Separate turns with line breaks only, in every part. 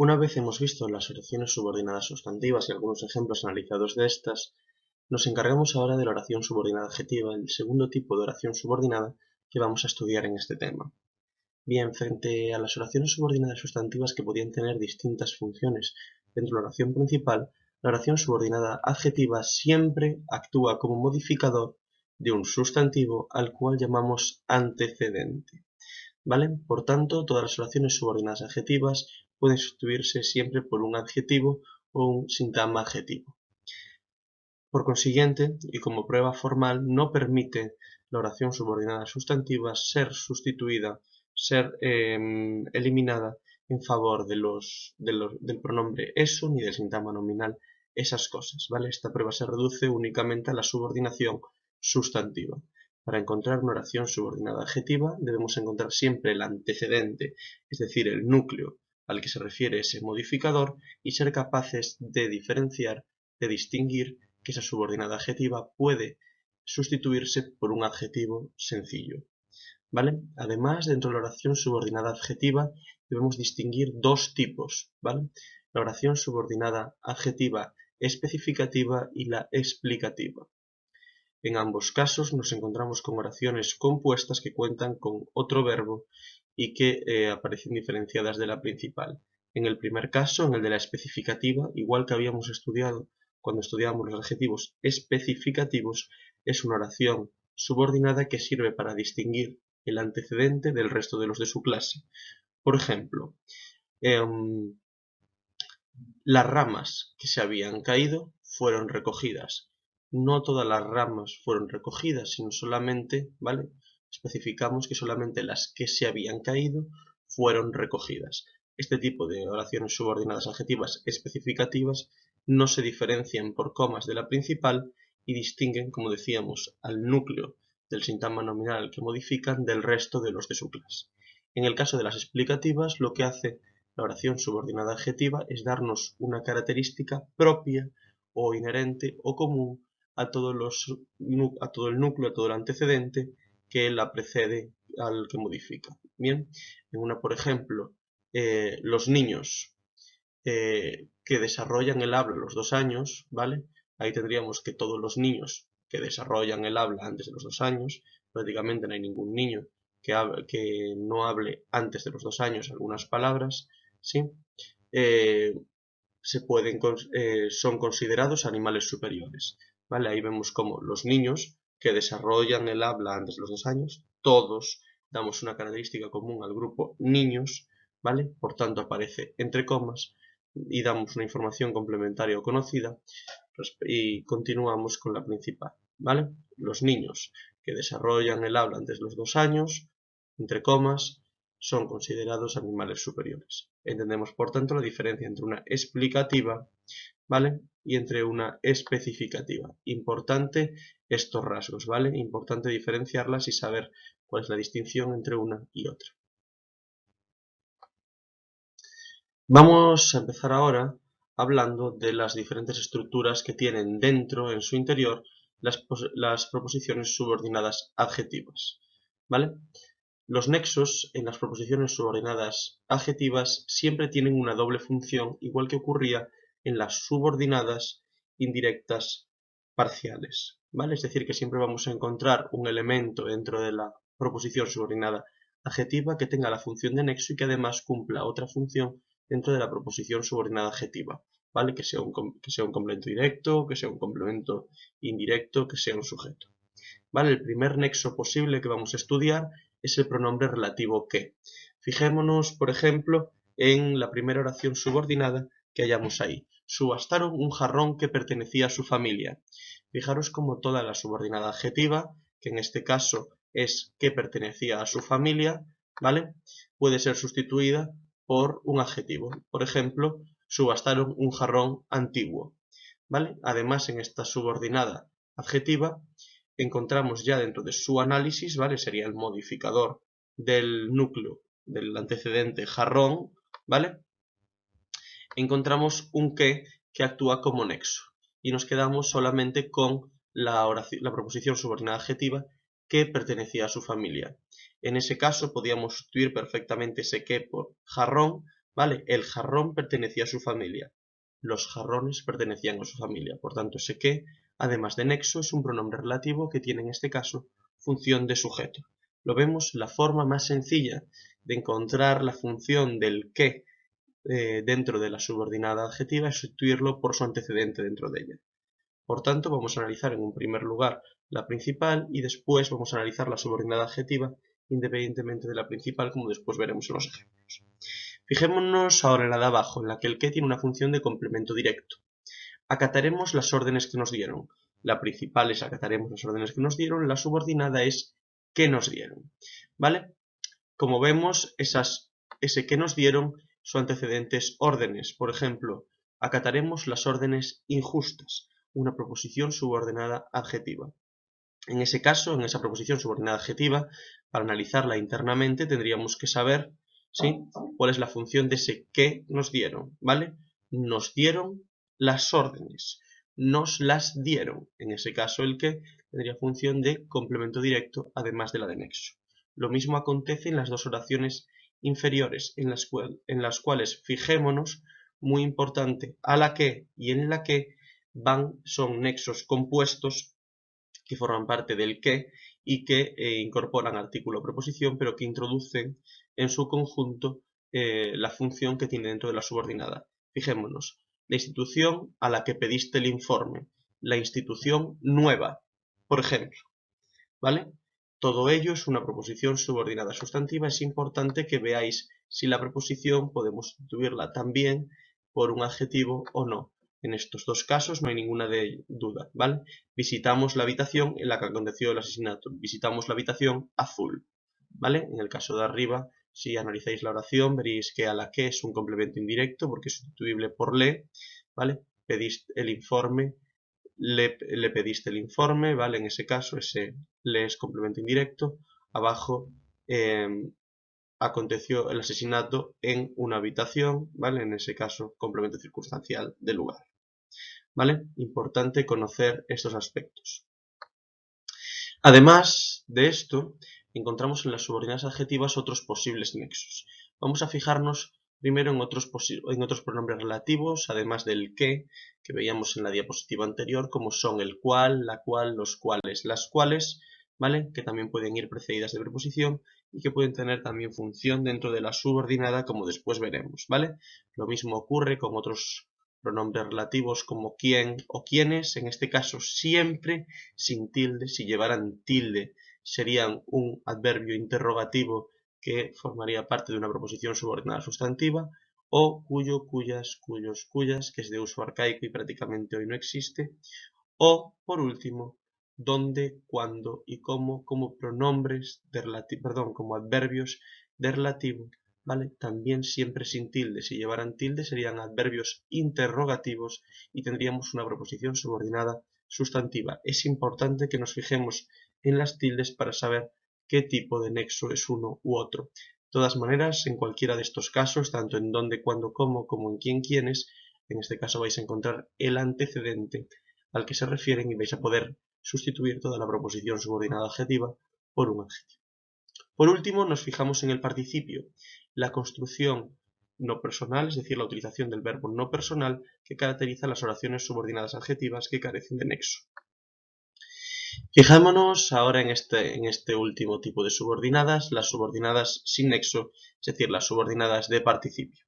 Una vez hemos visto las oraciones subordinadas sustantivas y algunos ejemplos analizados de estas, nos encargamos ahora de la oración subordinada adjetiva, el segundo tipo de oración subordinada que vamos a estudiar en este tema. Bien, frente a las oraciones subordinadas sustantivas que podían tener distintas funciones dentro de la oración principal, la oración subordinada adjetiva siempre actúa como modificador de un sustantivo al cual llamamos antecedente. ¿Vale? Por tanto, todas las oraciones subordinadas adjetivas pueden sustituirse siempre por un adjetivo o un sintagma adjetivo. Por consiguiente, y como prueba formal, no permite la oración subordinada sustantiva ser sustituida, ser eliminada en favor del pronombre eso ni del sintagma nominal esas cosas, ¿vale? Esta prueba se reduce únicamente a la subordinación sustantiva. Para encontrar una oración subordinada adjetiva debemos encontrar siempre el antecedente, es decir, el núcleo al que se refiere ese modificador y ser capaces de diferenciar, de distinguir que esa subordinada adjetiva puede sustituirse por un adjetivo sencillo. ¿Vale? Además, dentro de la oración subordinada adjetiva debemos distinguir dos tipos, ¿vale? La oración subordinada adjetiva especificativa y la explicativa. En ambos casos nos encontramos con oraciones compuestas que cuentan con otro verbo y que aparecen diferenciadas de la principal. En el primer caso, en el de la especificativa, igual que habíamos estudiado cuando estudiamos los adjetivos especificativos, es una oración subordinada que sirve para distinguir el antecedente del resto de los de su clase. Por ejemplo, las ramas que se habían caído fueron recogidas. No todas las ramas fueron recogidas, sino solamente, ¿vale? Especificamos que solamente las que se habían caído fueron recogidas. Este tipo de oraciones subordinadas adjetivas especificativas no se diferencian por comas de la principal y distinguen, como decíamos, al núcleo del sintagma nominal que modifican del resto de los de su clase. En el caso de las explicativas, lo que hace la oración subordinada adjetiva es darnos una característica propia o inherente o común a todo el núcleo, a todo el antecedente que la precede al que modifica. Bien, en una, por ejemplo, los niños que desarrollan el habla a los 2 años, ¿vale? Ahí tendríamos que todos los niños que desarrollan el habla antes de los 2 años, prácticamente no hay ningún niño que no hable antes de los 2 años algunas palabras, ¿sí? Son considerados animales superiores, ¿vale? Ahí vemos como los niños que desarrollan el habla antes de los 2 años, todos damos una característica común al grupo niños, ¿vale? Por tanto aparece entre comas y damos una información complementaria o conocida y continuamos con la principal, ¿vale? Los niños que desarrollan el habla antes de los 2 años, entre comas, son considerados animales superiores. Entendemos, por tanto, la diferencia entre una explicativa, ¿vale? Y entre una especificativa. Importante estos rasgos, ¿vale? Importante diferenciarlas y saber cuál es la distinción entre una y otra. Vamos a empezar ahora hablando de las diferentes estructuras que tienen dentro, en su interior, las proposiciones subordinadas adjetivas, ¿vale? Los nexos en las proposiciones subordinadas adjetivas siempre tienen una doble función, igual que ocurría en las subordinadas indirectas parciales, ¿vale? Es decir, que siempre vamos a encontrar un elemento dentro de la proposición subordinada adjetiva que tenga la función de nexo y que además cumpla otra función dentro de la proposición subordinada adjetiva, ¿vale? Que sea un complemento directo, que sea un complemento indirecto, que sea un sujeto. ¿Vale? El primer nexo posible que vamos a estudiar es el pronombre relativo que. Fijémonos, por ejemplo, en la primera oración subordinada que hallamos ahí. Subastaron un jarrón que pertenecía a su familia. Fijaros como toda la subordinada adjetiva, que en este caso es que pertenecía a su familia, ¿vale? Puede ser sustituida por un adjetivo. Por ejemplo, subastaron un jarrón antiguo, ¿vale? Además, en esta subordinada adjetiva encontramos ya dentro de su análisis, ¿vale? Sería el modificador del núcleo del antecedente jarrón, ¿vale? Encontramos un que actúa como nexo y nos quedamos solamente con la proposición subordinada adjetiva que pertenecía a su familia. En ese caso podíamos sustituir perfectamente ese que por jarrón, ¿vale? El jarrón pertenecía a su familia. Los jarrones pertenecían a su familia. Por tanto, ese que, además de nexo, es un pronombre relativo que tiene en este caso función de sujeto. Lo vemos, la forma más sencilla de encontrar la función del que dentro de la subordinada adjetiva es sustituirlo por su antecedente dentro de ella. Por tanto, vamos a analizar en un primer lugar la principal y después vamos a analizar la subordinada adjetiva independientemente de la principal, como después veremos en los ejemplos. Fijémonos ahora en la de abajo, en la que el que tiene una función de complemento directo. Acataremos las órdenes que nos dieron. La principal es acataremos las órdenes que nos dieron, la subordinada es que nos dieron. ¿Vale? Como vemos, ese que nos dieron su antecedente es órdenes. Por ejemplo, acataremos las órdenes injustas, una proposición subordinada adjetiva. En ese caso, en esa proposición subordinada adjetiva, para analizarla internamente tendríamos que saber, ¿sí?, cuál es la función de ese que nos dieron, ¿vale? Nos dieron las órdenes, nos las dieron. En ese caso, el que tendría función de complemento directo, además de la de nexo. Lo mismo acontece en las dos oraciones inferiores, en las cuales fijémonos, muy importante, a la que y en la que son nexos compuestos que forman parte del que y que incorporan artículo o preposición, pero que introducen en su conjunto la función que tiene dentro de la subordinada. Fijémonos, la institución a la que pediste el informe, la institución nueva, por ejemplo, ¿vale? Todo ello es una proposición subordinada sustantiva. Es importante que veáis si la preposición podemos sustituirla también por un adjetivo o no. En estos dos casos no hay ninguna duda, ¿vale? Visitamos la habitación en la que aconteció el asesinato. Visitamos la habitación azul, ¿vale? En el caso de arriba, si analizáis la oración, veréis que a la que es un complemento indirecto porque es sustituible por le, ¿vale? Pediste el informe, le pediste el informe, ¿vale? En ese caso, ese le es complemento indirecto. Abajo, aconteció el asesinato en una habitación, ¿vale? En ese caso, complemento circunstancial del lugar, ¿vale? Importante conocer estos aspectos. Además de esto, encontramos en las subordinadas adjetivas otros posibles nexos. Vamos a fijarnos primero en otros pronombres relativos, además del que veíamos en la diapositiva anterior, como son el cual, la cual, los cuales, las cuales, ¿vale? Que también pueden ir precedidas de preposición y que pueden tener también función dentro de la subordinada, como después veremos, ¿vale? Lo mismo ocurre con otros pronombres relativos como quién o quiénes, en este caso siempre sin tilde. Si llevaran tilde serían un adverbio interrogativo que formaría parte de una proposición subordinada sustantiva, o cuyo, cuyas, cuyos, cuyas, que es de uso arcaico y prácticamente hoy no existe, o, por último, dónde, cuándo y cómo, como pronombres como adverbios de relativo, ¿vale? También siempre sin tilde. Si llevaran tilde serían adverbios interrogativos y tendríamos una proposición subordinada sustantiva. Es importante que nos fijemos en las tildes para saber qué tipo de nexo es uno u otro. De todas maneras, en cualquiera de estos casos, tanto en dónde, cuándo, cómo, como en quién, quiénes, en este caso vais a encontrar el antecedente al que se refieren y vais a poder sustituir toda la proposición subordinada adjetiva por un adjetivo. Por último, nos fijamos en el participio, la construcción no personal, es decir, la utilización del verbo no personal que caracteriza las oraciones subordinadas adjetivas que carecen de nexo. Fijámonos ahora en este último tipo de subordinadas, las subordinadas sin nexo, es decir, las subordinadas de participio.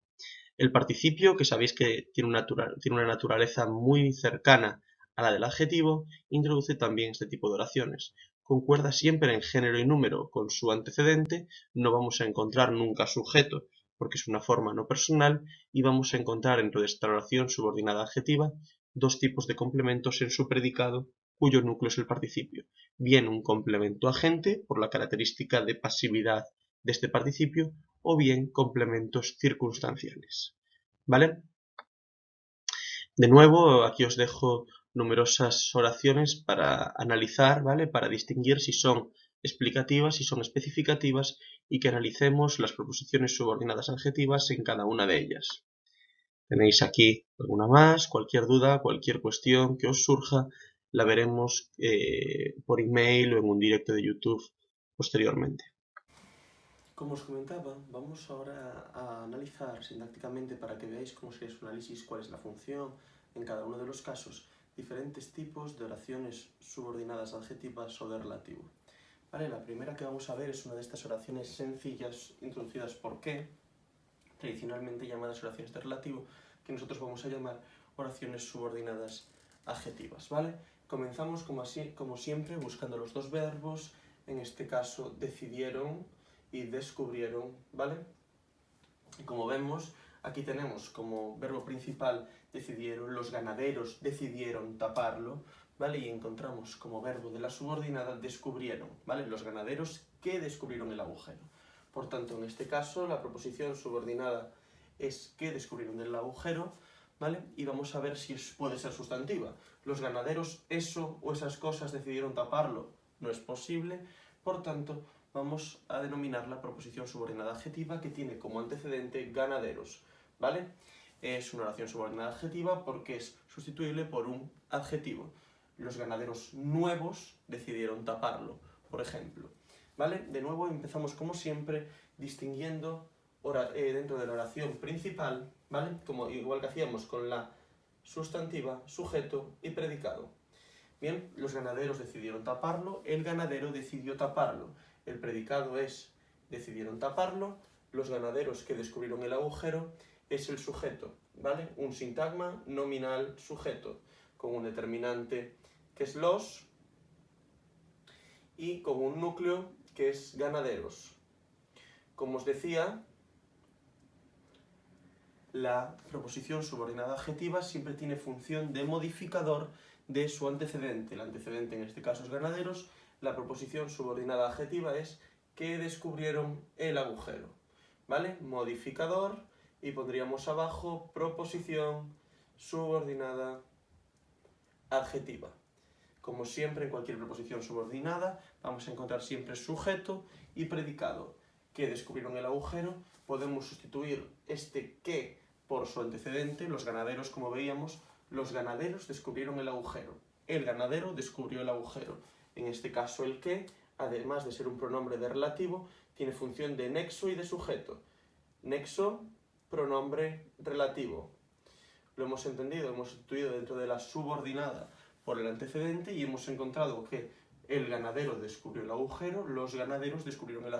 El participio, que sabéis que tiene una naturaleza muy cercana a la del adjetivo, introduce también este tipo de oraciones. Concuerda siempre en género y número con su antecedente, no vamos a encontrar nunca sujeto, porque es una forma no personal, y vamos a encontrar dentro de esta oración subordinada adjetiva dos tipos de complementos en su predicado, cuyo núcleo es el participio. Bien un complemento agente, por la característica de pasividad de este participio, o bien complementos circunstanciales, ¿vale? De nuevo, aquí os dejo numerosas oraciones para analizar, ¿vale? Para distinguir si son explicativas, si son especificativas y que analicemos las proposiciones subordinadas adjetivas en cada una de ellas. Tenéis aquí alguna más, cualquier duda, cualquier cuestión que os surja, la veremos por email o en un directo de YouTube posteriormente. Como os comentaba, vamos ahora a analizar sintácticamente para que veáis cómo sería su análisis, cuál es la función en cada uno de los casos, diferentes tipos de oraciones subordinadas adjetivas o de relativo. Vale, la primera que vamos a ver es una de estas oraciones sencillas introducidas por qué, tradicionalmente llamadas oraciones de relativo, que nosotros vamos a llamar oraciones subordinadas adjetivas, ¿vale? Comenzamos como siempre buscando los dos verbos, en este caso decidieron y descubrieron, ¿vale? Y como vemos, aquí tenemos como verbo principal decidieron, los ganaderos decidieron taparlo, ¿vale? Y encontramos como verbo de la subordinada descubrieron, ¿vale? Los ganaderos que descubrieron el agujero. Por tanto, en este caso, la proposición subordinada es que descubrieron el agujero, ¿vale? Y vamos a ver si puede ser sustantiva. Los ganaderos eso o esas cosas decidieron taparlo. No es posible, por tanto, vamos a denominar la proposición subordinada adjetiva que tiene como antecedente ganaderos, ¿vale? Es una oración subordinada adjetiva porque es sustituible por un adjetivo. Los ganaderos nuevos decidieron taparlo, por ejemplo, ¿vale? De nuevo empezamos como siempre distinguiendo dentro de la oración principal, ¿vale? Como igual que hacíamos con la sustantiva, sujeto y predicado. Bien, los ganaderos decidieron taparlo, el ganadero decidió taparlo. El predicado es decidieron taparlo, los ganaderos que descubrieron el agujero es el sujeto, ¿vale? Un sintagma nominal sujeto, con un determinante que es los y con un núcleo que es ganaderos. Como os decía, la proposición subordinada adjetiva siempre tiene función de modificador de su antecedente. El antecedente en este caso es ganaderos. La proposición subordinada adjetiva es que descubrieron el agujero, ¿vale? Modificador y pondríamos abajo proposición subordinada adjetiva. Como siempre en cualquier proposición subordinada vamos a encontrar siempre sujeto y predicado. Que descubrieron el agujero, podemos sustituir este que por su antecedente, los ganaderos, como veíamos, los ganaderos descubrieron el agujero. El ganadero descubrió el agujero. En este caso el que, además de ser un pronombre de relativo, tiene función de nexo y de sujeto. Nexo, pronombre relativo. Lo hemos entendido, hemos sustituido dentro de la subordinada por el antecedente y hemos encontrado que el ganadero descubrió el agujero, los ganaderos descubrieron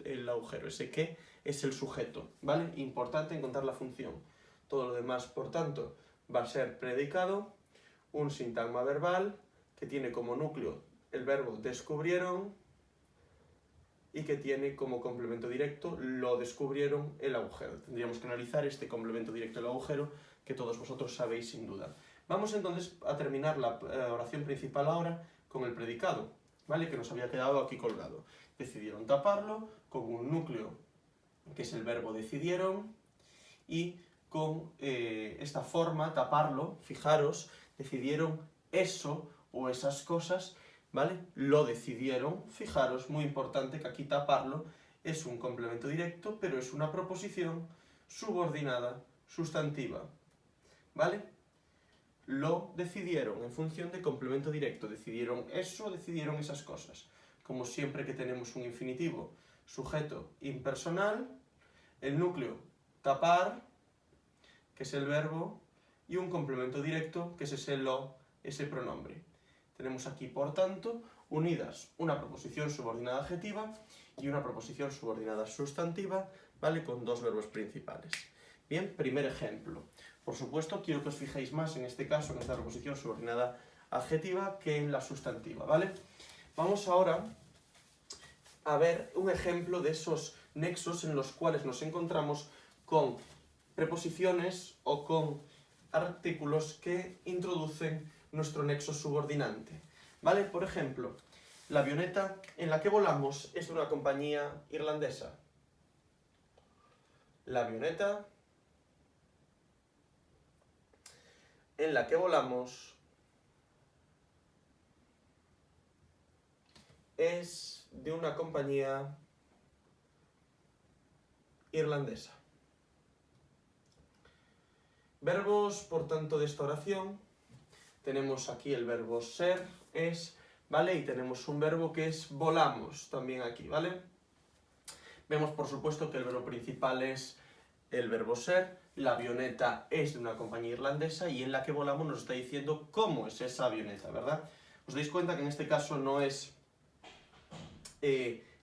el agujero. Ese que es el sujeto, ¿vale? Importante encontrar la función. Todo lo demás, por tanto, va a ser predicado, un sintagma verbal que tiene como núcleo el verbo descubrieron y que tiene como complemento directo lo descubrieron el agujero. Tendríamos que analizar este complemento directo del agujero que todos vosotros sabéis sin duda. Vamos entonces a terminar la oración principal ahora con el predicado, ¿vale? Que nos había quedado aquí colgado. Decidieron taparlo con un núcleo que es el verbo decidieron y con esta forma, taparlo, fijaros, decidieron eso o esas cosas, ¿vale? Lo decidieron, fijaros, muy importante que aquí taparlo es un complemento directo, pero es una proposición subordinada sustantiva, ¿vale? Lo decidieron en función de complemento directo, decidieron eso, decidieron esas cosas. Como siempre que tenemos un infinitivo sujeto impersonal, el núcleo tapar, que es el verbo, y un complemento directo, que es ese lo, ese pronombre. Tenemos aquí, por tanto, unidas una proposición subordinada adjetiva y una proposición subordinada sustantiva, ¿vale? Con dos verbos principales. Bien, primer ejemplo. Por supuesto, quiero que os fijéis más en este caso, en esta proposición subordinada adjetiva, que en la sustantiva, ¿vale? Vamos ahora a ver un ejemplo de esos nexos en los cuales nos encontramos con preposiciones o con artículos que introducen nuestro nexo subordinante, ¿vale? Por ejemplo, la avioneta en la que volamos es de una compañía irlandesa. La avioneta en la que volamos es de una compañía irlandesa. Verbos, por tanto, de esta oración. Tenemos aquí el verbo ser, es, ¿vale? Y tenemos un verbo que es volamos también aquí, ¿vale? Vemos, por supuesto, que el verbo principal es el verbo ser, la avioneta es de una compañía irlandesa y en la que volamos nos está diciendo cómo es esa avioneta, ¿verdad? Os dais cuenta que en este caso no es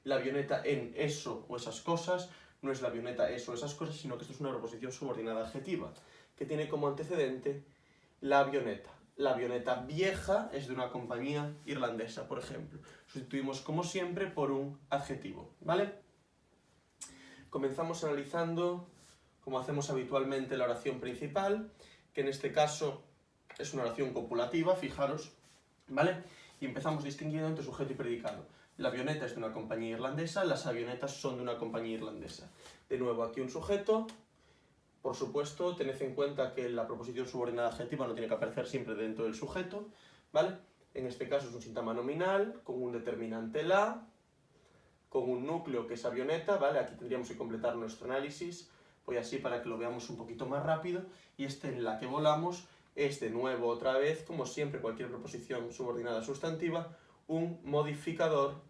la avioneta en eso o esas cosas, no es la avioneta eso o esas cosas, sino que esto es una preposición subordinada adjetiva, que tiene como antecedente la avioneta. La avioneta vieja es de una compañía irlandesa, por ejemplo. Sustituimos, como siempre, por un adjetivo, ¿vale? Comenzamos analizando, como hacemos habitualmente, la oración principal, que en este caso es una oración copulativa, fijaros, ¿vale? Y empezamos distinguiendo entre sujeto y predicado. La avioneta es de una compañía irlandesa, las avionetas son de una compañía irlandesa. De nuevo, aquí un sujeto. Por supuesto, tened en cuenta que la proposición subordinada adjetiva no tiene que aparecer siempre dentro del sujeto, ¿vale? En este caso es un síntoma nominal, con un determinante la, con un núcleo que es avioneta, ¿vale? Aquí tendríamos que completar nuestro análisis, voy así para que lo veamos un poquito más rápido, y en la que volamos es de nuevo otra vez, como siempre cualquier proposición subordinada sustantiva, un modificador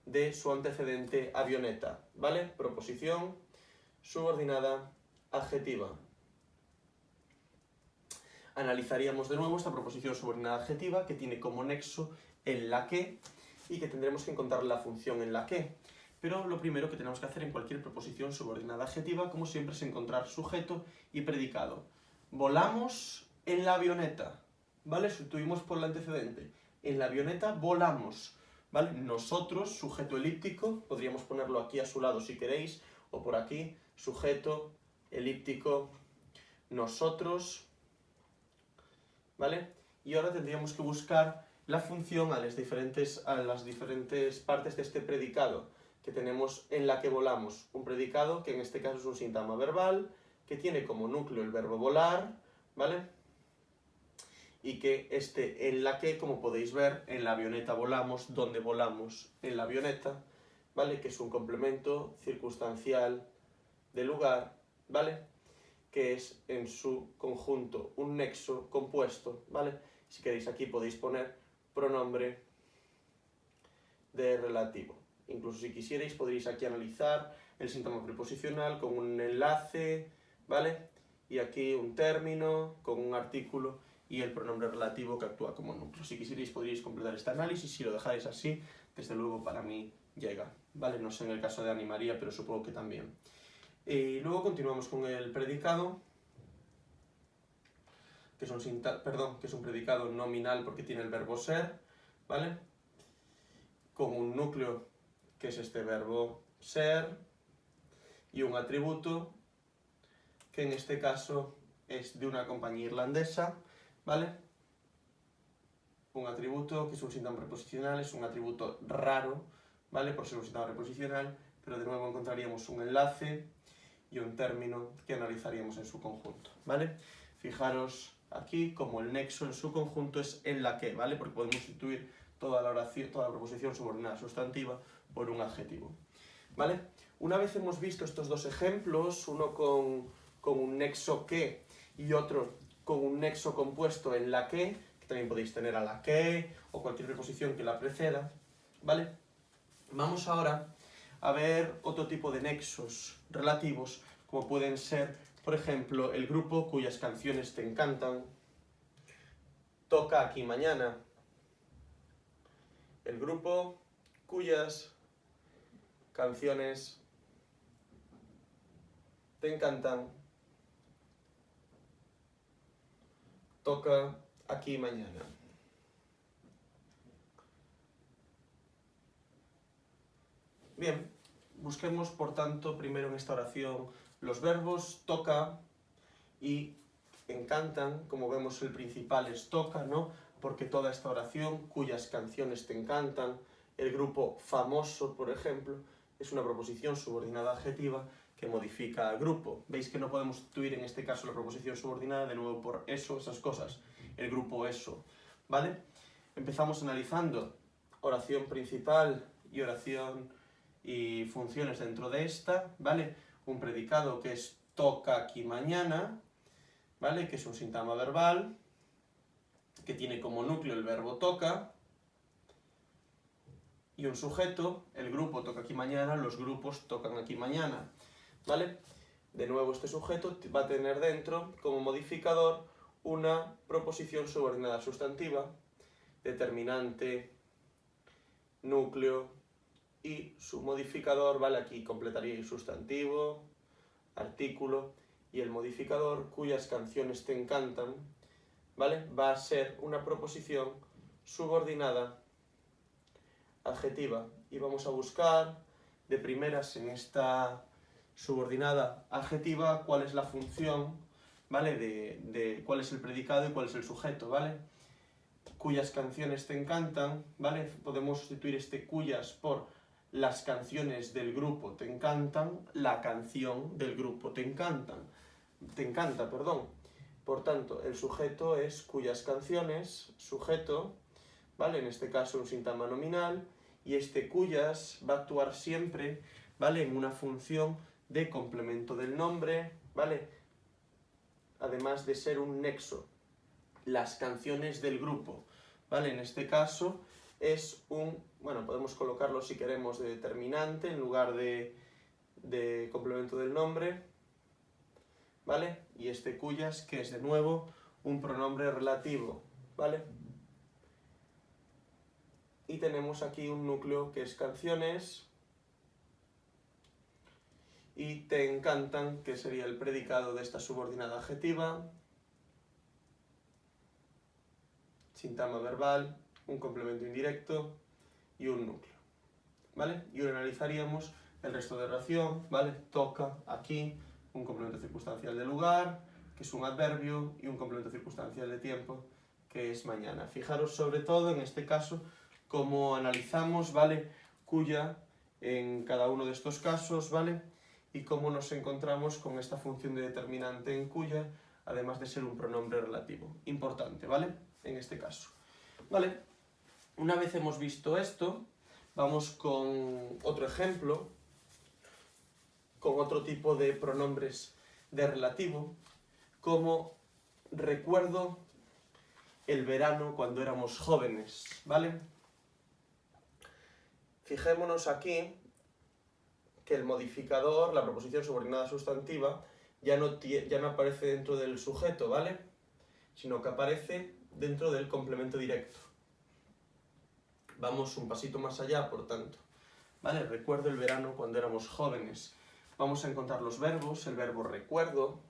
de su antecedente avioneta, ¿vale? Proposición subordinada adjetiva. Analizaríamos de nuevo esta proposición subordinada adjetiva que tiene como nexo el la que y que tendremos que encontrar la función en la que. Pero lo primero que tenemos que hacer en cualquier proposición subordinada adjetiva, como siempre, es encontrar sujeto y predicado. Volamos en la avioneta, ¿vale? Sustituimos por el antecedente. En la avioneta volamos, ¿vale? Nosotros, sujeto elíptico, podríamos ponerlo aquí a su lado si queréis, o por aquí, sujeto elíptico, nosotros, ¿vale? Y ahora tendríamos que buscar la función a las diferentes partes de este predicado que tenemos en la que volamos. Un predicado que en este caso es un síntoma verbal, que tiene como núcleo el verbo volar, ¿vale? Y que en la que, como podéis ver, en la avioneta volamos, donde volamos en la avioneta, ¿vale? Que es un complemento circunstancial de lugar, ¿vale? Que es en su conjunto un nexo compuesto, ¿vale? Si queréis aquí podéis poner pronombre de relativo. Incluso si quisierais podréis aquí analizar el síntoma preposicional con un enlace, ¿vale? Y aquí un término con un artículo y el pronombre relativo que actúa como núcleo. Si quisierais podríais completar este análisis, si lo dejáis así, desde luego para mí llega, ¿vale? No sé en el caso de Ana María, pero supongo que también. Y luego continuamos con el predicado, que es un predicado nominal porque tiene el verbo ser, ¿vale? Con un núcleo, que es este verbo ser, y un atributo, que en este caso es de una compañía irlandesa, ¿vale? Un atributo que es un síntoma preposicional, es un atributo raro, ¿vale? Por ser un síntoma preposicional, pero de nuevo encontraríamos un enlace y un término que analizaríamos en su conjunto, ¿vale? Fijaros aquí como el nexo en su conjunto es en la que, ¿vale? Porque podemos sustituir toda la proposición subordinada sustantiva por un adjetivo, ¿vale? Una vez hemos visto estos dos ejemplos, uno con un nexo que y otro con un nexo compuesto en la que también podéis tener a la que o cualquier preposición que la preceda, ¿vale? Vamos ahora a ver otro tipo de nexos relativos, como pueden ser, por ejemplo, el grupo cuyas canciones te encantan, toca aquí mañana. El grupo cuyas canciones te encantan, toca aquí mañana. Bien, busquemos por tanto primero en esta oración los verbos toca y encantan. Como vemos, el principal es toca, ¿no? Porque toda esta oración, cuyas canciones te encantan, el grupo famoso, por ejemplo, es una proposición subordinada adjetiva que modifica al grupo. Veis que no podemos sustituir en este caso la proposición subordinada de nuevo por eso, esas cosas, el grupo eso, ¿vale? Empezamos analizando oración principal y oración y funciones dentro de esta, ¿vale? Un predicado que es toca aquí mañana, ¿vale? Que es un síntoma verbal, que tiene como núcleo el verbo toca, y un sujeto, el grupo toca aquí mañana, los grupos tocan aquí mañana, ¿vale? De nuevo este sujeto va a tener dentro como modificador una proposición subordinada sustantiva, determinante, núcleo y su modificador, ¿vale? Aquí completaría el sustantivo, artículo y el modificador cuyas canciones te encantan, ¿vale? Va a ser una proposición subordinada adjetiva y vamos a buscar de primeras en esta subordinada adjetiva cuál es la función, ¿vale? De cuál es el predicado y cuál es el sujeto, ¿vale? Cuyas canciones te encantan, ¿vale? Podemos sustituir este cuyas por las canciones del grupo te encantan, la canción del grupo te encanta, perdón. Por tanto, el sujeto es cuyas canciones, sujeto, ¿vale? En este caso un sintagma nominal, y este cuyas va a actuar siempre, ¿vale? En una función de complemento del nombre, ¿vale? Además de ser un nexo. Las canciones del grupo, ¿vale? En este caso es un, bueno, podemos colocarlo si queremos de determinante en lugar de complemento del nombre, ¿vale? Y este cuyas, que es de nuevo un pronombre relativo, ¿vale? Y tenemos aquí un núcleo que es canciones y te encantan, que sería el predicado de esta subordinada adjetiva, sintagma verbal, un complemento indirecto y un núcleo, ¿vale? Y ahora analizaríamos el resto de oración, ¿vale? Toca, aquí, un complemento circunstancial de lugar, que es un adverbio, y un complemento circunstancial de tiempo, que es mañana. Fijaros sobre todo, en este caso, cómo analizamos, ¿vale? Cuya en cada uno de estos casos, ¿vale? Y cómo nos encontramos con esta función de determinante en cuya, además de ser un pronombre relativo. Importante, ¿vale? En este caso. ¿Vale? Una vez hemos visto esto, vamos con otro ejemplo, con otro tipo de pronombres de relativo, como recuerdo el verano cuando éramos jóvenes, ¿vale? Fijémonos aquí que el modificador, la proposición subordinada sustantiva, ya no aparece dentro del sujeto, ¿vale? Sino que aparece dentro del complemento directo. Vamos un pasito más allá, por tanto. ¿Vale? Recuerdo el verano cuando éramos jóvenes. Vamos a encontrar los verbos, el verbo recuerdo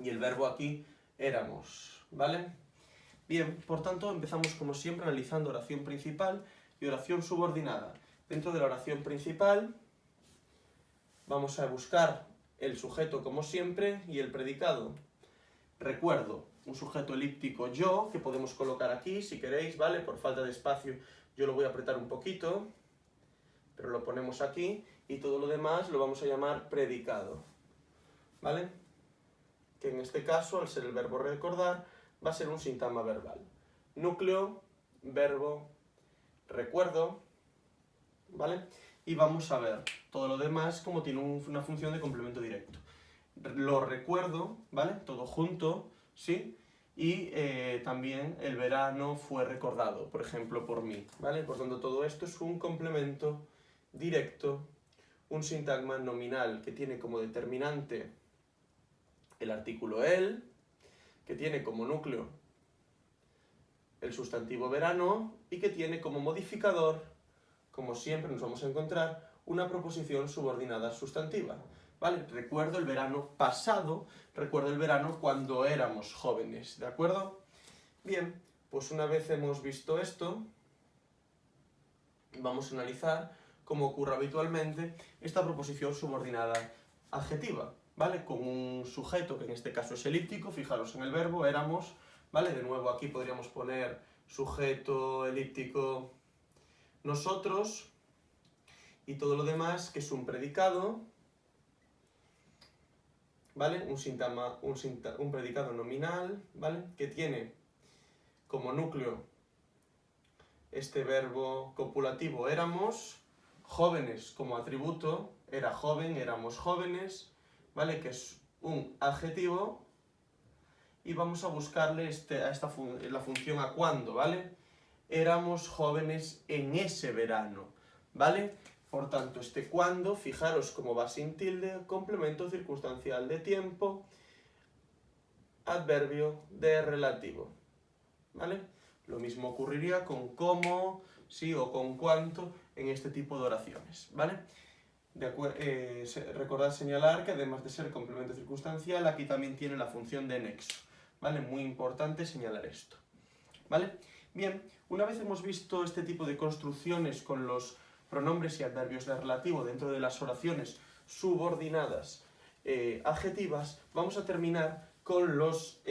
y el verbo aquí éramos, ¿vale? Bien, por tanto empezamos como siempre analizando oración principal y oración subordinada. Dentro de la oración principal vamos a buscar el sujeto como siempre y el predicado. Recuerdo, un sujeto elíptico yo, que podemos colocar aquí si queréis, ¿vale? Por falta de espacio yo lo voy a apretar un poquito, pero lo ponemos aquí y todo lo demás lo vamos a llamar predicado, ¿vale? Que en este caso, al ser el verbo recordar, va a ser un sintagma verbal. Núcleo, verbo, recuerdo, ¿vale? Y vamos a ver todo lo demás como tiene una función de complemento directo. Lo recuerdo, ¿vale? Todo junto, ¿sí? Y también el verano fue recordado, por ejemplo, por mí, ¿vale? Por tanto, todo esto es un complemento directo, un sintagma nominal que tiene como determinante el artículo el, que tiene como núcleo el sustantivo verano y que tiene como modificador, como siempre nos vamos a encontrar, una proposición subordinada sustantiva. ¿Vale? Recuerdo el verano pasado, recuerdo el verano cuando éramos jóvenes, ¿de acuerdo? Bien, pues una vez hemos visto esto, vamos a analizar, como ocurre habitualmente, esta proposición subordinada adjetiva, ¿vale? Con un sujeto, que en este caso es elíptico, fijaros en el verbo, éramos, ¿vale? De nuevo aquí podríamos poner sujeto elíptico nosotros, y todo lo demás, que es un predicado, ¿vale? Un predicado nominal, ¿vale? Que tiene como núcleo este verbo copulativo éramos, jóvenes como atributo, era joven, éramos jóvenes, ¿vale? Que es un adjetivo, y vamos a buscarle la función a cuándo, ¿vale? éramos jóvenes en ese verano, ¿vale? Por tanto, este cuando, fijaros cómo va sin tilde, complemento circunstancial de tiempo, adverbio de relativo, ¿vale? Lo mismo ocurriría con cómo, sí o con cuánto en este tipo de oraciones, ¿vale? Recordad señalar que además de ser complemento circunstancial, aquí también tiene la función de nexo, ¿vale? Muy importante señalar esto, ¿vale? Bien, una vez hemos visto este tipo de construcciones con los pronombres y adverbios de relativo dentro de las oraciones subordinadas adjetivas, vamos a terminar con los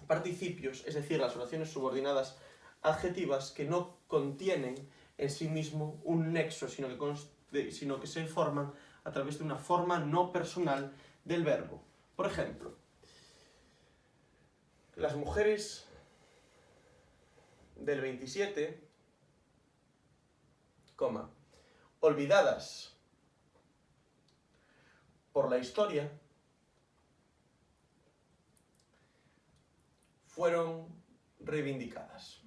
participios, es decir, las oraciones subordinadas adjetivas que no contienen en sí mismo un nexo, sino que se forman a través de una forma no personal del verbo. Por ejemplo, las mujeres del 27, olvidadas por la historia, fueron reivindicadas.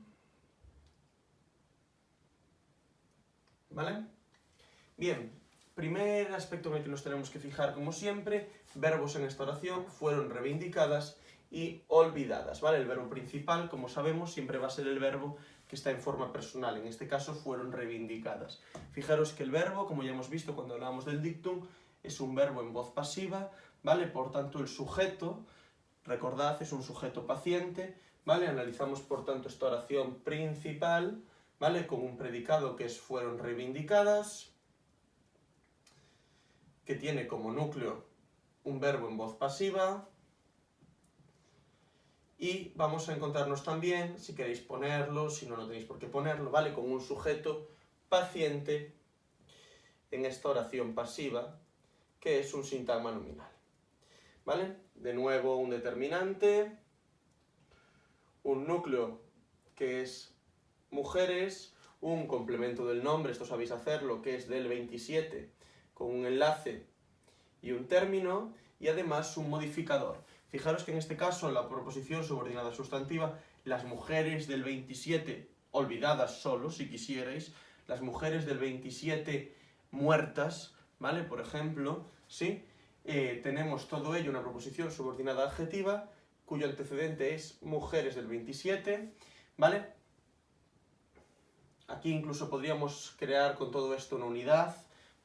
¿Vale? Bien, primer aspecto en el que nos tenemos que fijar, como siempre, verbos en esta oración fueron reivindicadas y olvidadas, ¿vale? El verbo principal, como sabemos, siempre va a ser el verbo que está en forma personal, en este caso fueron reivindicadas. Fijaros que el verbo, como ya hemos visto cuando hablábamos del dictum, es un verbo en voz pasiva, ¿vale? Por tanto, el sujeto, recordad, es un sujeto paciente, ¿vale? Analizamos, por tanto, esta oración principal, ¿vale? Con un predicado que es fueron reivindicadas, que tiene como núcleo un verbo en voz pasiva, y vamos a encontrarnos también, si queréis ponerlo, si no, no tenéis por qué ponerlo, ¿vale? Con un sujeto paciente en esta oración pasiva, que es un sintagma nominal, ¿vale? De nuevo un determinante, un núcleo que es mujeres, un complemento del nombre, esto sabéis hacerlo, que es del 27, con un enlace y un término, y además un modificador. Fijaros que en este caso, la proposición subordinada sustantiva, las mujeres del 27, olvidadas solo, si quisierais, las mujeres del 27 muertas, ¿vale? Por ejemplo, ¿sí? Tenemos todo ello una proposición subordinada adjetiva, cuyo antecedente es mujeres del 27, ¿vale? Aquí incluso podríamos crear con todo esto una unidad,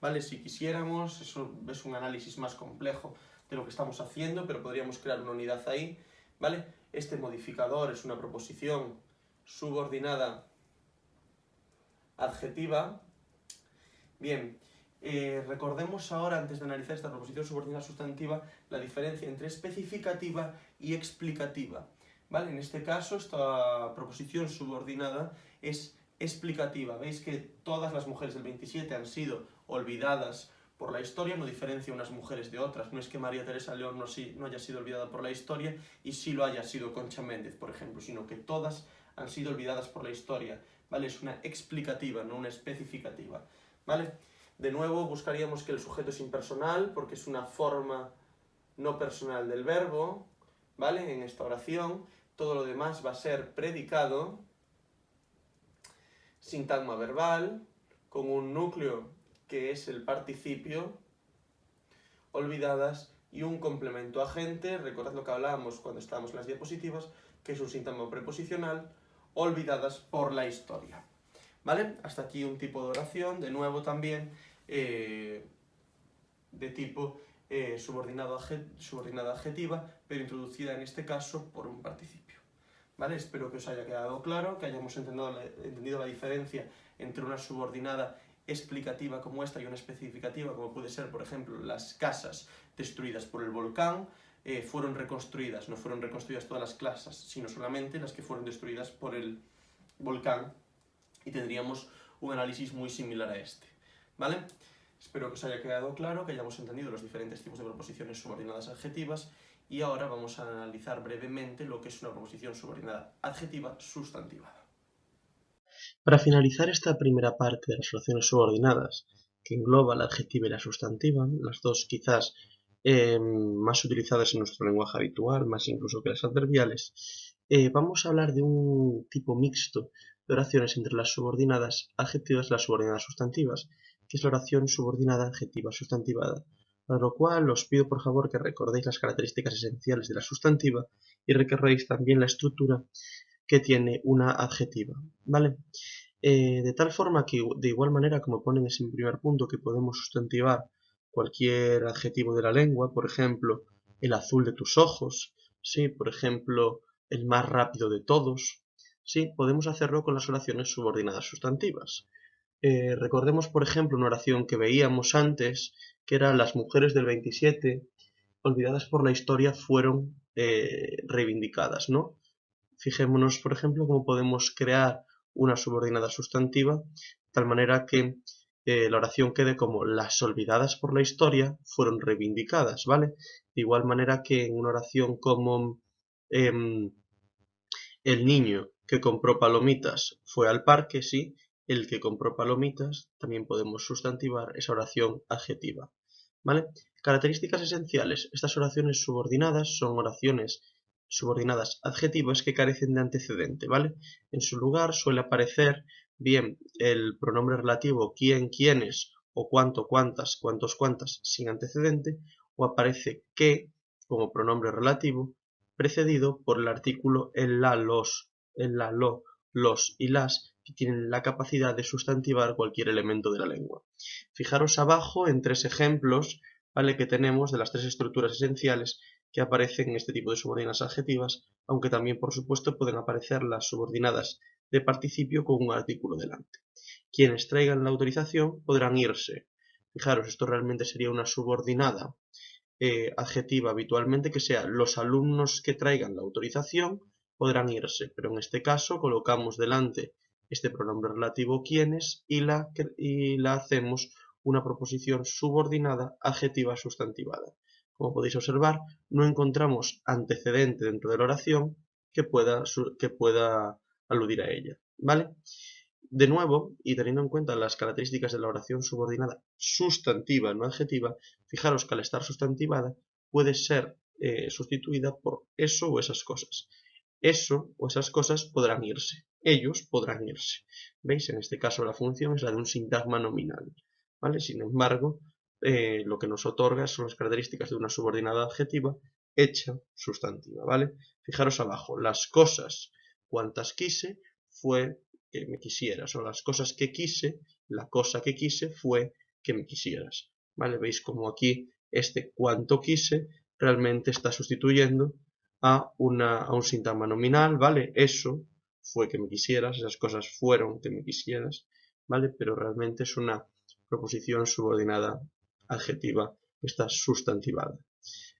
¿vale? Si quisiéramos, eso es un análisis más complejo de lo que estamos haciendo, pero podríamos crear una unidad ahí, ¿vale? Este modificador es una proposición subordinada adjetiva. Bien, recordemos ahora, antes de analizar esta proposición subordinada sustantiva, la diferencia entre especificativa y explicativa, ¿vale? En este caso, esta proposición subordinada es explicativa. Veis que todas las mujeres del 27 han sido olvidadas por la historia, no diferencia unas mujeres de otras. No es que María Teresa León no haya sido olvidada por la historia y sí lo haya sido Concha Méndez, por ejemplo, sino que todas han sido olvidadas por la historia, ¿vale? Es una explicativa, no una especificativa, ¿vale? De nuevo buscaríamos que el sujeto es impersonal, porque es una forma no personal del verbo, ¿vale? En esta oración, todo lo demás va a ser predicado, sintagma verbal, con un núcleo que es el participio, olvidadas, y un complemento agente, recordad lo que hablábamos cuando estábamos en las diapositivas, que es un sintagma preposicional, olvidadas por la historia. ¿Vale? Hasta aquí un tipo de oración, de nuevo también, de tipo subordinada adjetiva, pero introducida en este caso por un participio. ¿Vale? Espero que os haya quedado claro, que hayamos entendido la diferencia entre una subordinada explicativa como esta y una especificativa como puede ser, por ejemplo, las casas destruidas por el volcán fueron reconstruidas, no fueron reconstruidas todas las casas, sino solamente las que fueron destruidas por el volcán, y tendríamos un análisis muy similar a este, ¿vale? Espero que os haya quedado claro, que hayamos entendido los diferentes tipos de proposiciones subordinadas adjetivas, y ahora vamos a analizar brevemente lo que es una proposición subordinada adjetiva sustantivada.
Para finalizar esta primera parte de las oraciones subordinadas, que engloba la adjetiva y la sustantiva, las dos quizás más utilizadas en nuestro lenguaje habitual, más incluso que las adverbiales, vamos a hablar de un tipo mixto
de oraciones entre las subordinadas adjetivas y las subordinadas sustantivas, que es la oración subordinada adjetiva sustantivada. Para lo cual os pido por favor que recordéis las características esenciales de la sustantiva y recordéis también la estructura que tiene una adjetiva, ¿vale? De tal forma que de igual manera como ponen ese primer punto que podemos sustantivar cualquier adjetivo de la lengua, por ejemplo, el azul de tus ojos, ¿sí? Por ejemplo, el más rápido de todos, ¿sí? Podemos hacerlo con las oraciones subordinadas sustantivas. Recordemos, por ejemplo, una oración que veíamos antes, que era las mujeres del 27, olvidadas por la historia, fueron reivindicadas, ¿no? Fijémonos, por ejemplo, cómo podemos crear una subordinada sustantiva, de tal manera que la oración quede como las olvidadas por la historia fueron reivindicadas, ¿vale? De igual manera que en una oración como el niño que compró palomitas fue al parque, sí, el que compró palomitas, también podemos sustantivar esa oración adjetiva, ¿vale? Características esenciales. Estas oraciones subordinadas son oraciones subordinadas adjetivas que carecen de antecedente, ¿vale? En su lugar suele aparecer bien el pronombre relativo quién, quiénes o cuánto, cuántas, cuántos, cuántas sin antecedente, o aparece que como pronombre relativo precedido por el artículo el la, lo, los y las, que tienen la capacidad de sustantivar cualquier elemento de la lengua. Fijaros abajo en tres ejemplos, ¿vale?, que tenemos de las tres estructuras esenciales que aparecen en este tipo de subordinadas adjetivas, aunque también, por supuesto, pueden aparecer las subordinadas de participio con un artículo delante. Quienes traigan la autorización podrán irse. Fijaros, esto realmente sería una subordinada adjetiva habitualmente, que sea los alumnos que traigan la autorización podrán irse, pero en este caso colocamos delante este pronombre relativo quienes y la hacemos una proposición subordinada adjetiva sustantivada. Como podéis observar, no encontramos antecedente dentro de la oración que pueda aludir a ella, ¿vale? De nuevo, y teniendo en cuenta las características de la oración subordinada sustantiva, no adjetiva, fijaros que al estar sustantivada puede ser sustituida por eso o esas cosas. Eso o esas cosas podrán irse. Ellos podrán irse. ¿Veis? En este caso la función es la de un sintagma nominal, ¿vale? Sin embargo, lo que nos otorga son las características de una subordinada adjetiva hecha sustantiva, ¿vale? Fijaros abajo, las cosas cuantas quise fue que me quisieras, o las cosas que quise, la cosa que quise fue que me quisieras, ¿vale? Veis como aquí este cuanto quise realmente está sustituyendo a un sintagma nominal, ¿vale? Eso fue que me quisieras, esas cosas fueron que me quisieras, ¿vale? Pero realmente es una proposición subordinada adjetiva que está sustantivada.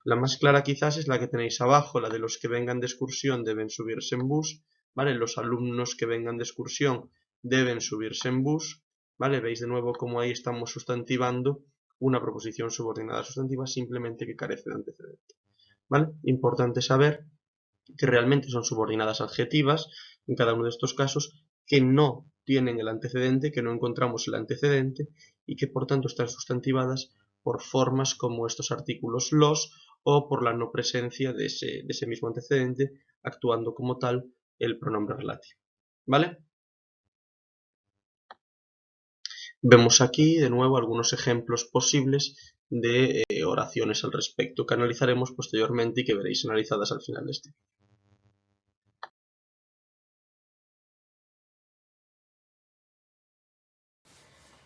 La más clara quizás es la que tenéis abajo, la de los que vengan de excursión deben subirse en bus, ¿vale? Los alumnos que vengan de excursión deben subirse en bus, ¿vale? Veis de nuevo cómo ahí estamos sustantivando una proposición subordinada sustantiva simplemente que carece de antecedente, ¿vale? Importante saber que realmente son subordinadas adjetivas en cada uno de estos casos que no tienen el antecedente, que no encontramos el antecedente y que por tanto están sustantivadas por formas como estos artículos los o por la no presencia de ese mismo antecedente actuando como tal el pronombre relativo, ¿vale? Vemos aquí de nuevo algunos ejemplos posibles de oraciones al respecto que analizaremos posteriormente y que veréis analizadas al final de este vídeo.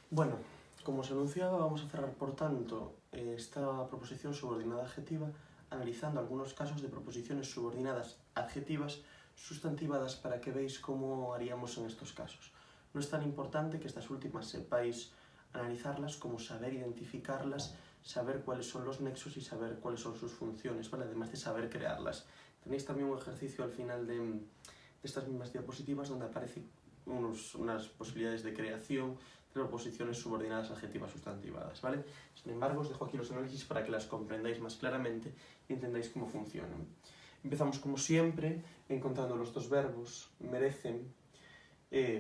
Bueno, como os anunciaba, vamos a cerrar por tanto esta proposición subordinada adjetiva analizando algunos casos de proposiciones subordinadas adjetivas sustantivadas para que veáis cómo haríamos en estos casos. No es tan importante que estas últimas sepáis analizarlas como saber identificarlas, saber cuáles son los nexos y saber cuáles son sus funciones, ¿vale? Además de saber crearlas. Tenéis también un ejercicio al final de estas mismas diapositivas donde aparecen unas posibilidades de creación de proposiciones subordinadas adjetivas sustantivadas, ¿vale? Sin embargo, os dejo aquí los análisis para que las comprendáis más claramente y entendáis cómo funcionan. Empezamos como siempre encontrando los dos verbos merecen,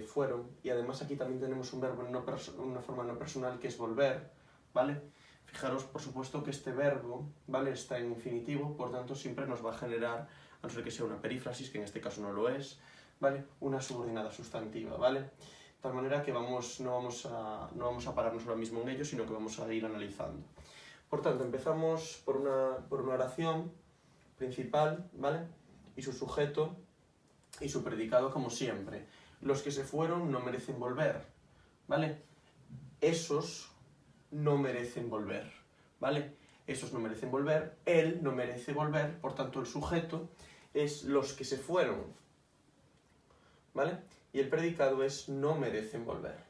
fueron, y además aquí también tenemos un verbo en una forma no personal que es volver, ¿vale? Fijaros, por supuesto, que este verbo, ¿vale?, está en infinitivo, por tanto siempre nos va a generar, a no ser que sea una perífrasis, que en este caso no lo es,
¿vale? Una subordinada sustantiva, ¿vale? De tal manera que no vamos a pararnos ahora mismo en ello, sino que vamos a ir analizando. Por tanto, empezamos por una oración principal, ¿vale? Y su sujeto y su predicado como siempre. Los que se fueron no merecen volver, ¿vale? Esos no merecen volver, ¿vale? Esos no merecen volver, él no merece volver, por tanto el sujeto es los que se fueron, ¿vale? Y el predicado es no merecen volver.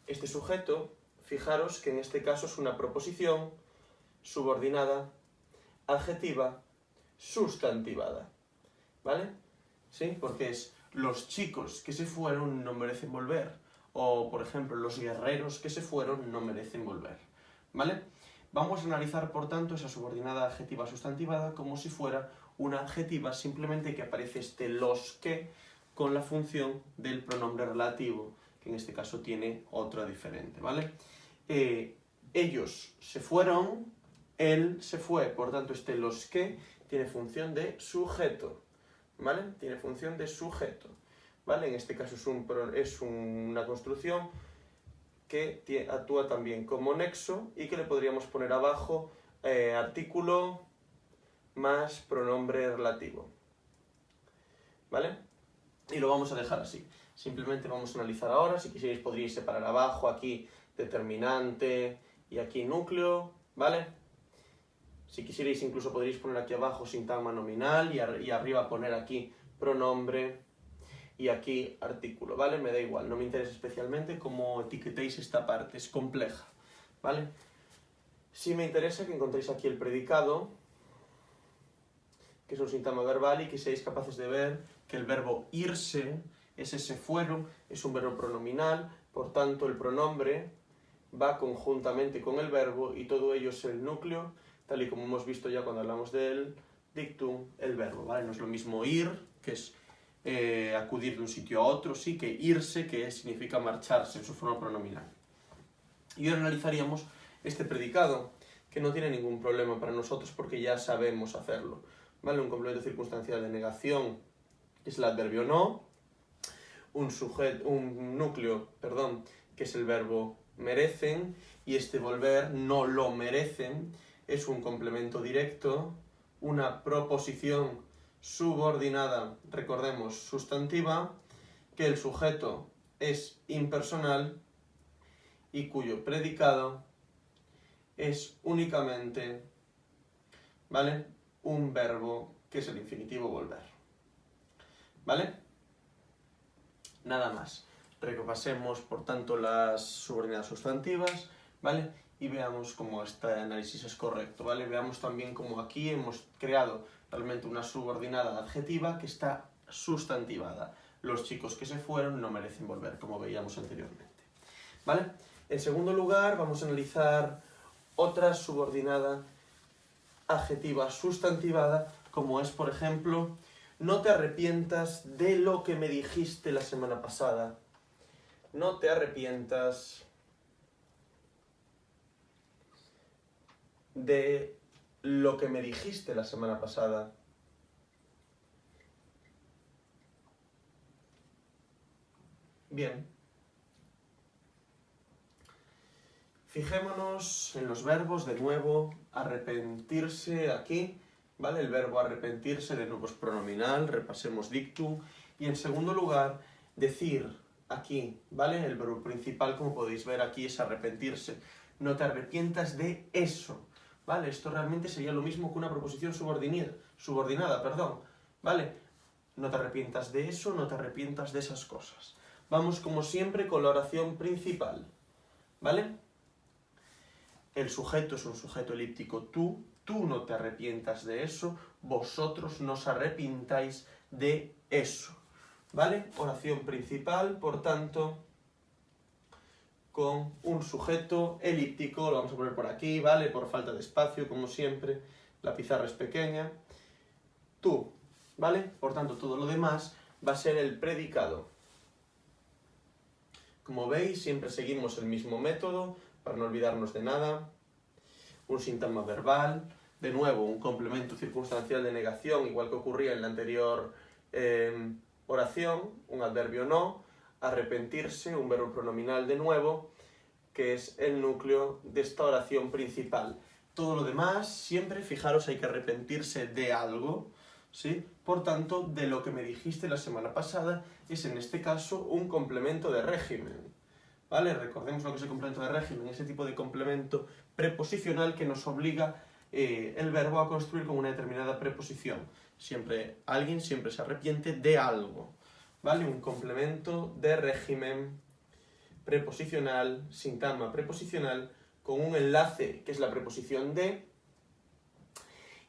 Este sujeto, fijaros que en este caso es una proposición subordinada, adjetiva, sustantivada, ¿vale? ¿Sí? Porque es los chicos que se fueron no merecen volver. O, por ejemplo, los guerreros que se fueron no merecen volver, ¿vale? Vamos a analizar, por tanto, esa subordinada adjetiva sustantivada como si fuera una adjetiva, simplemente que aparece este los que con la función del pronombre relativo, que en este caso tiene otra diferente, ¿vale? Ellos se fueron, él se fue, por tanto este los que tiene función de sujeto, ¿vale? Tiene función de sujeto, ¿vale? En este caso es una construcción que actúa también como nexo y que le podríamos poner abajo artículo más pronombre relativo, ¿vale? Y lo vamos a dejar así. Simplemente vamos a analizar ahora. Si quisierais podríais separar abajo aquí determinante y aquí núcleo, ¿vale? Si quisierais incluso podríais poner aquí abajo sintagma nominal y arriba poner aquí pronombre y aquí artículo, ¿vale? Me da igual, no me interesa especialmente cómo etiquetéis esta parte, es compleja, ¿vale? Sí me interesa que encontréis aquí el predicado, que es un sintagma verbal y que seáis capaces de ver que el verbo irse, ese se fueron, es un verbo pronominal, por tanto el pronombre va conjuntamente con el verbo y todo ello es el núcleo, tal y como hemos visto ya cuando hablamos del dictum, el verbo, ¿vale? No es lo mismo ir, que es acudir de un sitio a otro, sí, que irse, que significa marcharse en su forma pronominal. Y ahora analizaríamos este predicado, que no tiene ningún problema para nosotros porque ya sabemos hacerlo, ¿vale? Un complemento circunstancial de negación es el adverbio no, un núcleo, perdón, que es el verbo merecen, y este volver, no lo merecen, es un complemento directo, una proposición subordinada, recordemos, sustantiva, que el sujeto es impersonal y cuyo predicado es únicamente, ¿vale?, un verbo que es el infinitivo volver, ¿vale? Nada más. Repasemos, por tanto, las subordinadas sustantivas, ¿vale? Y veamos cómo este análisis es correcto, ¿vale? Veamos también cómo aquí hemos creado realmente una subordinada adjetiva que está sustantivada. Los chicos que se fueron no merecen volver, como veíamos anteriormente, ¿vale? En segundo lugar, vamos a analizar otra subordinada adjetiva sustantivada, como es, por ejemplo, no te arrepientas de lo que me dijiste la semana pasada. No te arrepientas de lo que me dijiste la semana pasada. Bien. Fijémonos en los verbos, de nuevo, arrepentirse aquí, ¿vale? El verbo arrepentirse de nuevo es pronominal, repasemos dictum. Y en segundo lugar, decir aquí, ¿vale? El verbo principal, como podéis ver aquí, es arrepentirse. No te arrepientas de eso, ¿vale? Esto realmente sería lo mismo que una proposición subordinada, ¿vale? No te arrepientas de eso, no te arrepientas de esas cosas. Vamos, como siempre, con la oración principal, ¿vale? El sujeto es un sujeto elíptico tú no te arrepientas de eso, vosotros no os arrepintáis de eso, ¿vale? Oración principal, por tanto, con un sujeto elíptico, lo vamos a poner por aquí, ¿vale? Por falta de espacio, como siempre, la pizarra es pequeña. Tú, ¿vale? Por tanto, todo lo demás va a ser el predicado. Como veis, siempre seguimos el mismo método, para no olvidarnos de nada. Un sintagma verbal, de nuevo un complemento circunstancial de negación, igual que ocurría en la anterior oración, un adverbio no, arrepentirse, un verbo pronominal de nuevo, que es el núcleo de esta oración principal. Todo lo demás, siempre, fijaros, hay que arrepentirse de algo, ¿sí? Por tanto, de lo que me dijiste la semana pasada, es en este caso un complemento de régimen, ¿vale? Recordemos lo que es el complemento de régimen, ese tipo de complemento preposicional que nos obliga el verbo a construir con una determinada preposición. Alguien siempre se arrepiente de algo, ¿vale? Un complemento de régimen preposicional, sintagma preposicional, con un enlace que es la preposición de.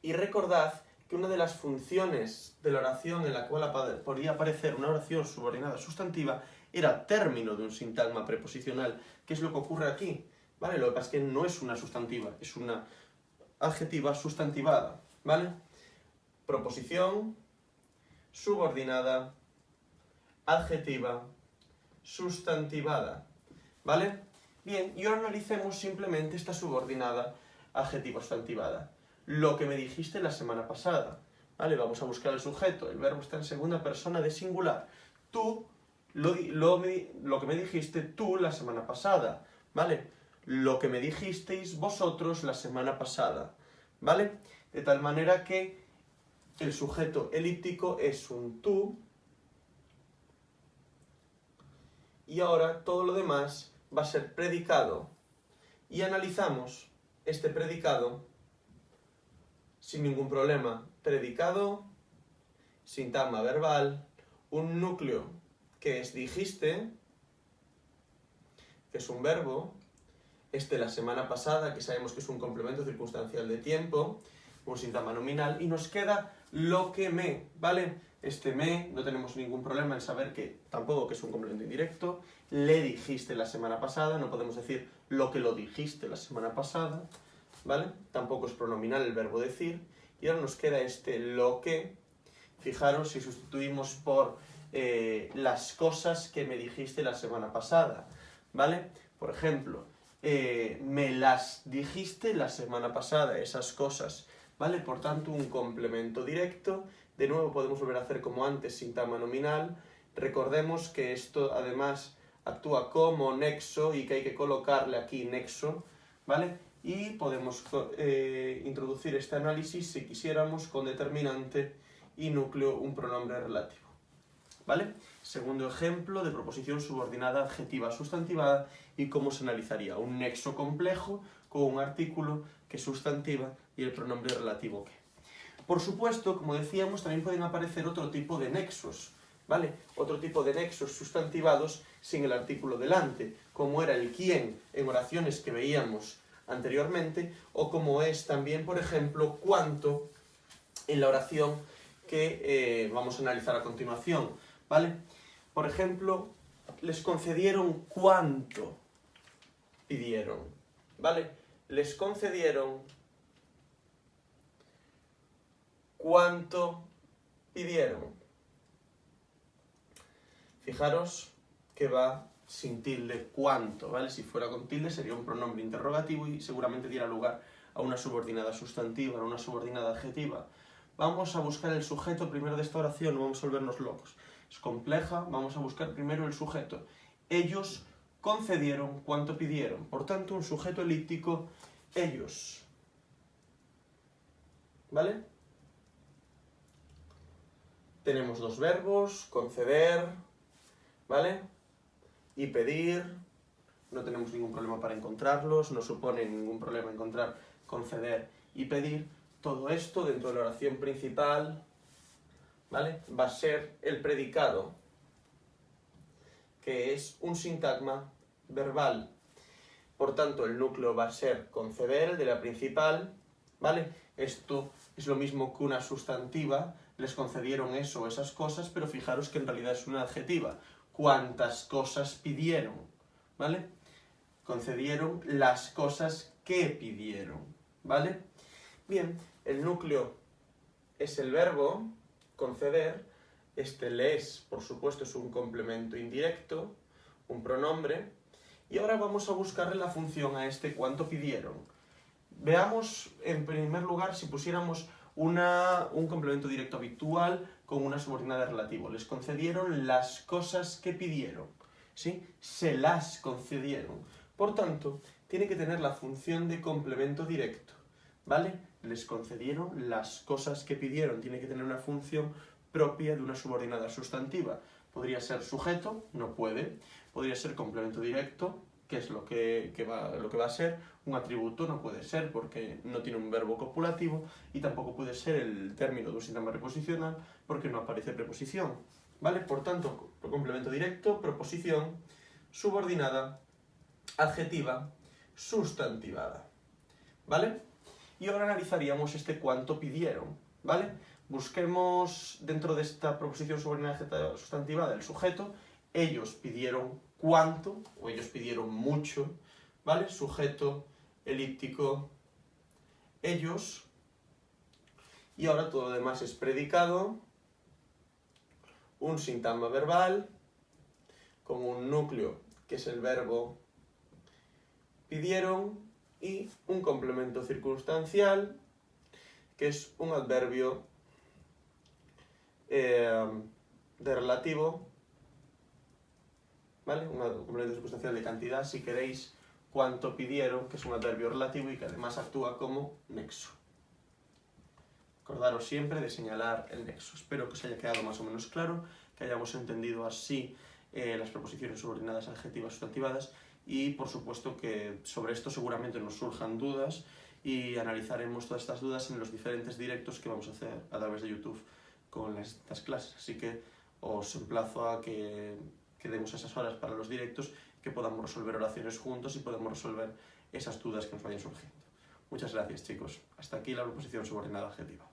Y recordad que una de las funciones de la oración en la cual podría aparecer una oración subordinada sustantiva era término de un sintagma preposicional. ¿Qué es lo que ocurre aquí? ¿Vale? Lo que pasa es que no es una sustantiva, es una adjetiva sustantivada, ¿vale? Proposición, subordinada, adjetiva, sustantivada, ¿vale? Bien, y ahora analicemos simplemente esta subordinada, adjetiva, sustantivada. Lo que me dijiste la semana pasada, ¿vale? Vamos a buscar el sujeto, el verbo está en segunda persona de singular. Tú, lo que me dijiste tú la semana pasada, ¿vale? Lo que me dijisteis vosotros la semana pasada, ¿vale? De tal manera que el sujeto elíptico es un tú, y ahora todo lo demás va a ser predicado. Y analizamos este predicado sin ningún problema. Predicado, sintagma verbal, un núcleo que es dijiste, que es un verbo, la semana pasada, que sabemos que es un complemento circunstancial de tiempo, un sintagma nominal, y nos queda lo que me, ¿vale? Me, no tenemos ningún problema en saber que tampoco que es un complemento indirecto, le dijiste la semana pasada, no podemos decir lo que lo dijiste la semana pasada, ¿vale? Tampoco es pronominal el verbo decir, y ahora nos queda lo que, fijaros si sustituimos por las cosas que me dijiste la semana pasada, ¿vale? Por ejemplo, me las dijiste la semana pasada, esas cosas, ¿vale? Por tanto, un complemento directo. De nuevo podemos volver a hacer como antes, sintagma nominal. Recordemos que esto además actúa como nexo y que hay que colocarle aquí nexo, ¿vale? Y podemos introducir este análisis, si quisiéramos, con determinante y núcleo, un pronombre relativo, ¿vale? Segundo ejemplo de proposición subordinada adjetiva sustantivada y cómo se analizaría un nexo complejo con un artículo que sustantiva y el pronombre relativo que. Por supuesto, como decíamos, también pueden aparecer otro tipo de nexos, ¿vale? Otro tipo de nexos sustantivados sin el artículo delante, como era el quién en oraciones que veíamos anteriormente, o como es también, por ejemplo, cuánto en la oración que vamos a analizar a continuación, ¿vale? Por ejemplo, les concedieron cuánto pidieron, ¿vale? Les concedieron cuánto pidieron. Fijaros que va sin tilde cuánto, ¿vale? Si fuera con tilde sería un pronombre interrogativo y seguramente diera lugar a una subordinada sustantiva, a una subordinada adjetiva. Vamos a buscar el sujeto primero de esta oración, no vamos a volvernos locos. Es compleja, vamos a buscar primero el sujeto. Ellos concedieron cuánto pidieron. Por tanto, un sujeto elíptico, ellos. ¿Vale? Tenemos dos verbos, conceder, ¿vale? Y pedir, no tenemos ningún problema para encontrarlos, no supone ningún problema encontrar conceder y pedir. Todo esto dentro de la oración principal, ¿vale? Va a ser el predicado, que es un sintagma verbal. Por tanto, el núcleo va a ser conceder, el de la principal, ¿vale? Esto es lo mismo que una sustantiva, les concedieron eso o esas cosas, pero fijaros que en realidad es una adjetiva. ¿Cuántas cosas pidieron? ¿Vale? Concedieron las cosas que pidieron, ¿vale? Bien, el núcleo es el verbo, conceder. Les, por supuesto, es un complemento indirecto, un pronombre. Y ahora vamos a buscarle la función a cuánto pidieron. Veamos, en primer lugar, si pusiéramos un complemento directo habitual con una subordinada relativo. Les concedieron las cosas que pidieron, ¿sí? Se las concedieron. Por tanto, tiene que tener la función de complemento directo, ¿vale? Les concedieron las cosas que pidieron. Tiene que tener una función propia de una subordinada sustantiva. Podría ser sujeto, no puede. Podría ser complemento directo, que es lo que va a ser. Un atributo no puede ser porque no tiene un verbo copulativo, y tampoco puede ser el término de un síntoma preposicional porque no aparece preposición, ¿vale? Por tanto, complemento directo, proposición, subordinada, adjetiva, sustantivada, ¿vale? Y ahora analizaríamos este cuánto pidieron, ¿vale? Busquemos dentro de esta proposición subordinada adjetiva sustantivada el sujeto. Ellos pidieron cuánto, o ellos pidieron mucho, ¿vale? Sujeto, elíptico, ellos. Y ahora todo lo demás es predicado, un sintagma verbal, con un núcleo, que es el verbo pidieron, y un complemento circunstancial, que es un adverbio de relativo, ¿vale? Un complemento circunstancial de cantidad, si queréis, cuánto pidieron, que es un adverbio relativo y que además actúa como nexo. Acordaros siempre de señalar el nexo. Espero que os haya quedado más o menos claro, que hayamos entendido así las preposiciones subordinadas adjetivas sustantivadas, y por supuesto que sobre esto seguramente nos surjan dudas y analizaremos todas estas dudas en los diferentes directos que vamos a hacer a través de YouTube con estas clases. Así que os emplazo a que demos esas horas para los directos, que podamos resolver oraciones juntos y podamos resolver esas dudas que nos vayan surgiendo. Muchas gracias, chicos. Hasta aquí la proposición subordinada adjetiva.